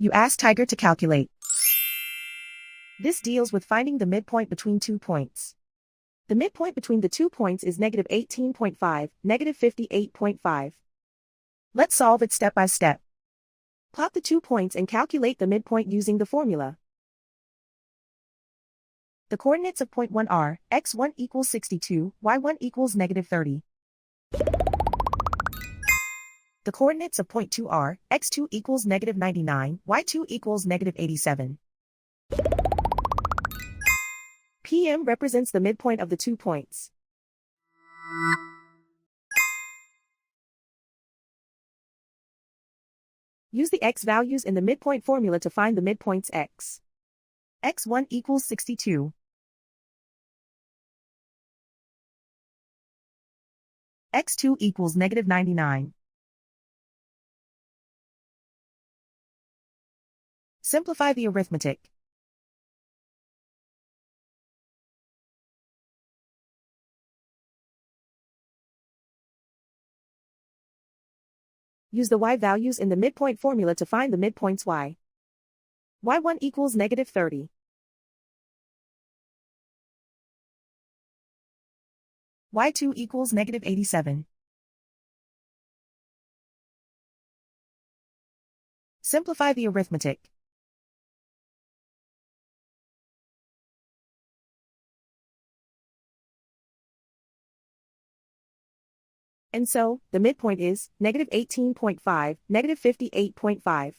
You ask Tiger to calculate. This deals with finding the midpoint between 2 points. The midpoint between the 2 points is negative 18.5, negative 58.5. Let's solve it step by step. Plot the 2 points and calculate the midpoint using the formula. The coordinates of point 1 are, x1 equals 62, y1 equals negative 30. The coordinates of point 2 are, x2 equals negative 99, y2 equals negative 87. PM represents the midpoint of the 2 points. Use the x values in the midpoint formula to find the midpoints x. x1 equals 62. x2 equals negative 99. Simplify the arithmetic. Use the y values in the midpoint formula to find the midpoints y. y1 equals negative 30. y2 equals negative 87. Simplify the arithmetic. And so, the midpoint is negative 18.5, negative 58.5.